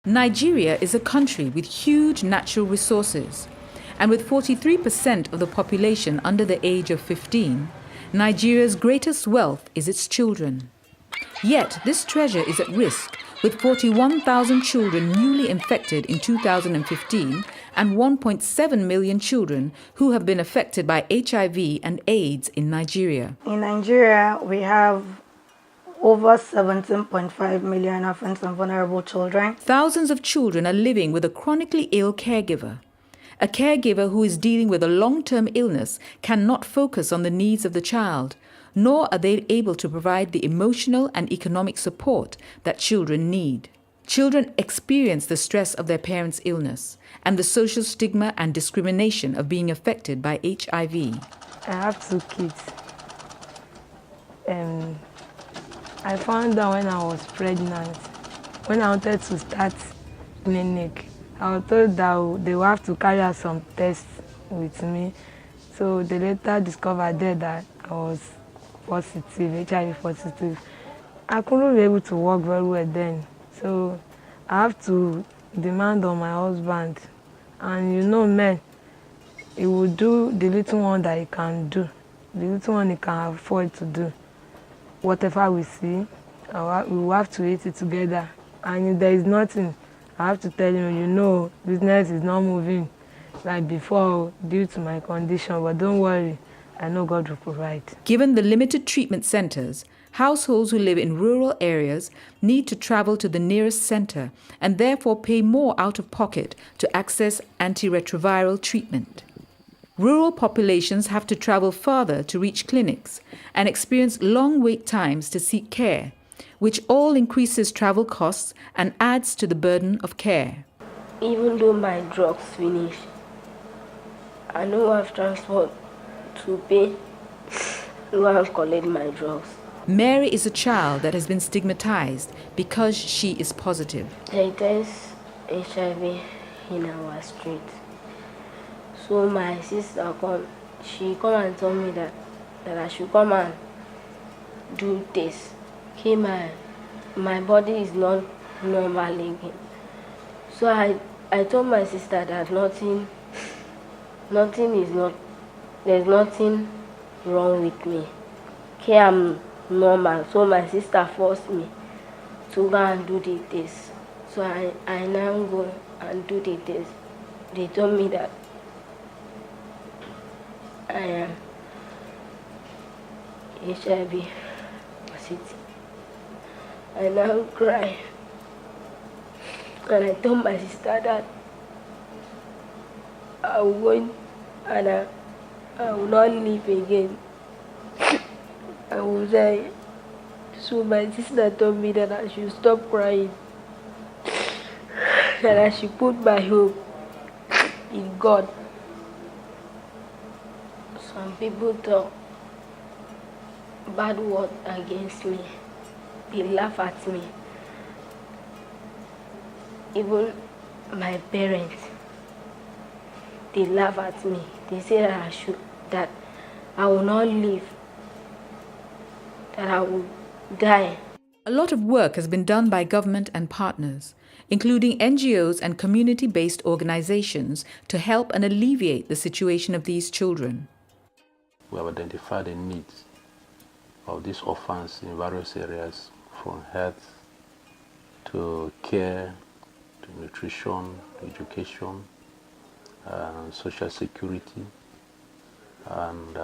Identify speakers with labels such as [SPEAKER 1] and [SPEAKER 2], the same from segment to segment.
[SPEAKER 1] Nigeria is a country with huge natural resources, and with 43% of the population under the age of 15, Nigeria's greatest wealth is its children. Yet this treasure is at risk, with 41,000 children newly infected in 2015 and 1.7 million children who have been affected by HIV and AIDS in Nigeria.
[SPEAKER 2] In Nigeria, we have over 17.5 million orphans and vulnerable children.
[SPEAKER 1] Thousands of children are living with a chronically ill caregiver. A caregiver who is dealing with a long-term illness cannot focus on the needs of the child, nor are they able to provide the emotional and economic support that children need. Children experience the stress of their parents' illness and the social stigma and discrimination of being affected by HIV.
[SPEAKER 3] I have 2 kids. I found out when I was pregnant. When I wanted to start clinic, I was told that they would have to carry out some tests with me. So they later discovered that I was positive, HIV positive. I couldn't be able to work very well then. So I have to demand on my husband. And you know, men, he will do the little one that he can do, the little one he can afford to do. Whatever we see, we will have to eat it together. And if there is nothing, I have to tell him, you know, business is not moving like before due to my condition, but don't worry, I know God will provide.
[SPEAKER 1] Given the limited treatment centers, households who live in rural areas need to travel to the nearest center and therefore pay more out of pocket to access antiretroviral treatment. Rural populations have to travel farther to reach clinics and experience long wait times to seek care, which all increases travel costs and adds to the burden of care.
[SPEAKER 4] Even though my drugs finish, I don't have transport to pay to go and collect my drugs.
[SPEAKER 1] Mary is a child that has been stigmatized because she is positive.
[SPEAKER 4] There is HIV in our street. So my sister she come and told me that I should come and do this. Okay, my body is not normal again. So I told my sister that there's nothing wrong with me. Okay, I'm normal. So my sister forced me to go and do the test. So I now go and do the test. They told me that I am HIV positive. I now cry. And I told my sister that I will go and I will not live again. I will die. So my sister told me that I should stop crying. That I should put my hope in God. Some people talk bad words against me. They laugh at me. Even my parents, they laugh at me. They say that I will not live, that I will die.
[SPEAKER 1] A lot of work has been done by government and partners, including NGOs and community-based organizations, to help and alleviate the situation of these children.
[SPEAKER 5] We have identified the needs of these orphans in various areas, from health to care, to nutrition, education, social security, and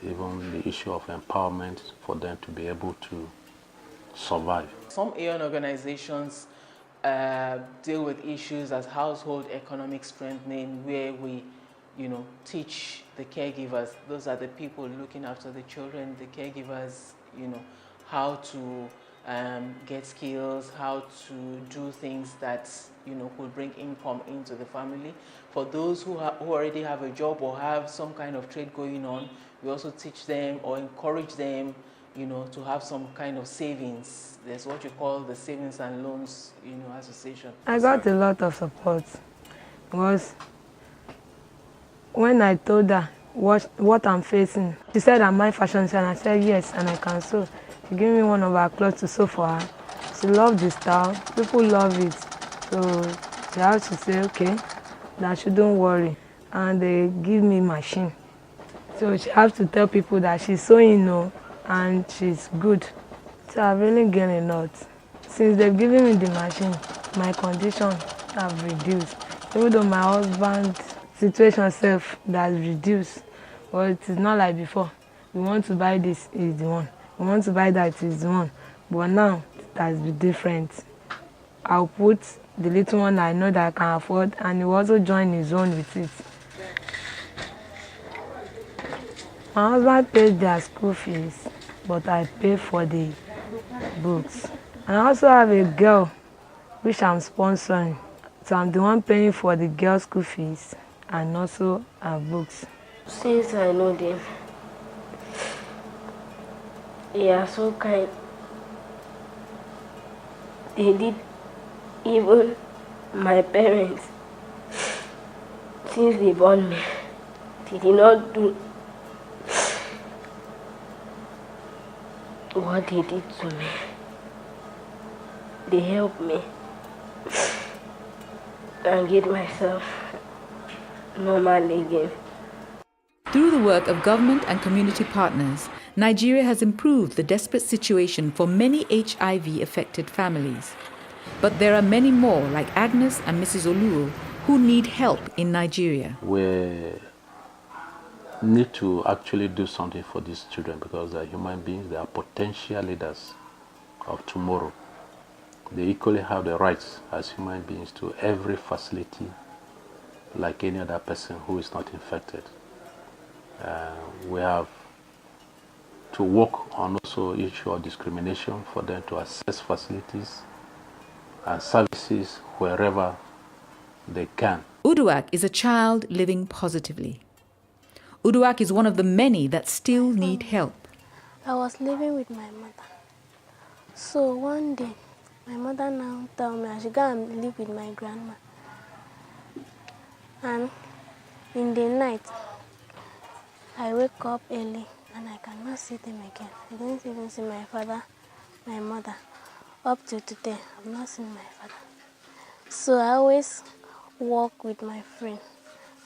[SPEAKER 5] even the issue of empowerment for them to be able to survive.
[SPEAKER 6] Some AON organizations deal with issues as household economic strengthening, where we teach the caregivers, those are the people looking after the children, the caregivers, how to get skills, how to do things that, could bring income into the family. For those who already have a job or have some kind of trade going on, we also teach them or encourage them, to have some kind of savings. There's what you call the Savings and Loans, Association.
[SPEAKER 3] I got a lot of support because when I told her what I'm facing, she said, "Am I fashion designer?" I said, "Yes, and I can sew." She gave me one of her clothes to sew for her. She loved the style. People love it. So they have to say, okay, that she don't worry. And they give me machine. So she has to tell people that she's sewing, and she's good. So I've really gained a lot. Since they've given me the machine, my condition have reduced. Even though my husband's situation self has reduced, but it is not like before. We want to buy this, is the one. We want to buy that, is the one. But now, it has been different. I'll put the little one I know that I can afford, and he will also join his own with it. My husband pays their school fees, but I pay for the books. And I also have a girl which I'm sponsoring. So I'm the one paying for the girl's school fees and also her books.
[SPEAKER 4] Since I know them, they are so kind. They did, even my parents, since they born me, they did not do what they did to me. They helped me and get myself normal again.
[SPEAKER 1] Through the work of government and community partners, Nigeria has improved the desperate situation for many HIV-affected families. But there are many more, like Agnes and Mrs. Oluo, who need help in Nigeria.
[SPEAKER 5] We need to actually do something for these children because they are human beings, they are potential leaders of tomorrow. They equally have the rights as human beings to every facility like any other person who is not infected. We have to work on also issue of discrimination for them to access facilities and services wherever they can.
[SPEAKER 1] Uduak is a child living positively. Uduak is one of the many that still need help.
[SPEAKER 7] I was living with my mother. So one day, my mother now told me I should go and live with my grandma. And in the night, I wake up early and I cannot see them again. I didn't even see my father, my mother. Up to today, I've not seen my father. So I always walk with my friend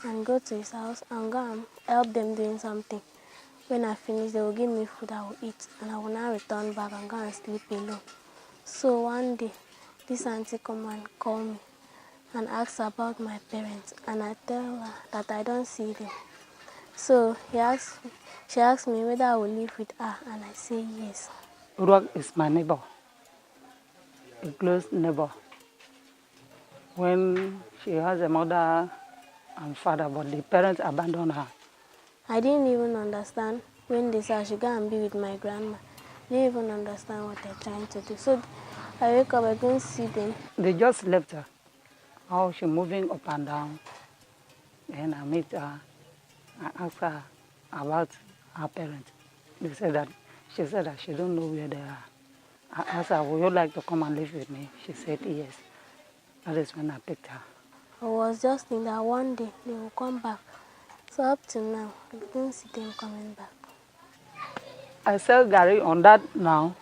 [SPEAKER 7] and go to his house and go and help them doing something. When I finish, they will give me food I will eat, and I will now return back and go and sleep alone. So one day, this auntie come and call me and ask about my parents, and I tell her that I don't see them. So she asked me whether I will live with her, and I say yes.
[SPEAKER 8] Uduak is my neighbor, a close neighbor. When she has a mother and father, but the parents abandoned her.
[SPEAKER 7] I didn't even understand when they said I should go and be with my grandma. I didn't even understand what they're trying to do. So I wake up, I go and see them.
[SPEAKER 8] They just left her. How she moving up and down. And I meet her. I asked her about her parents. She said that she don't know where they are. I asked her, would you like to come and live with me? She said yes. That is when I picked her.
[SPEAKER 7] I was just thinking that one day they will come back. So up to now, I didn't see them coming back.
[SPEAKER 8] I sell Gary on that now.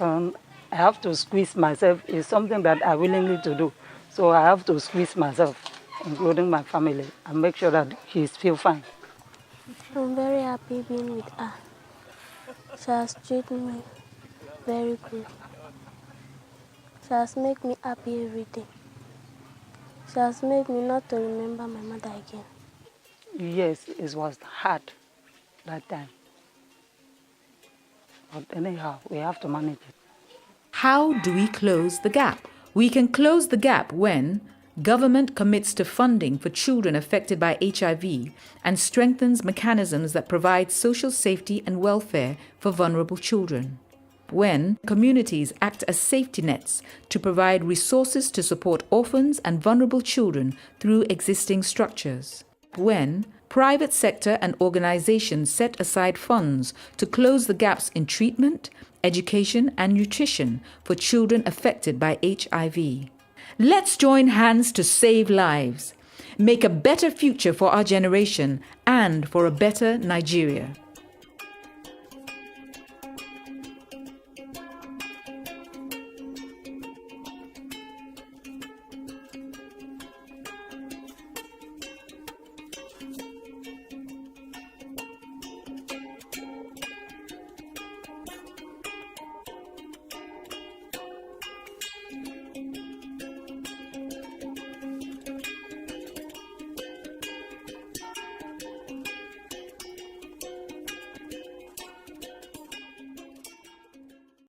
[SPEAKER 8] I have to squeeze myself. It's something that I willingly to do. So I have to squeeze myself, including my family, and make sure that she feels fine.
[SPEAKER 7] I'm very happy being with her. She has treated me very good. She has made me happy every day. She has made me not to remember my mother again.
[SPEAKER 8] Yes, it was hard that time. But anyhow, we have to manage it.
[SPEAKER 1] How do we close the gap? We can close the gap when government commits to funding for children affected by HIV and strengthens mechanisms that provide social safety and welfare for vulnerable children. When communities act as safety nets to provide resources to support orphans and vulnerable children through existing structures. When private sector and organizations set aside funds to close the gaps in treatment, education, and nutrition for children affected by HIV. Let's join hands to save lives, make a better future for our generation, and for a better Nigeria.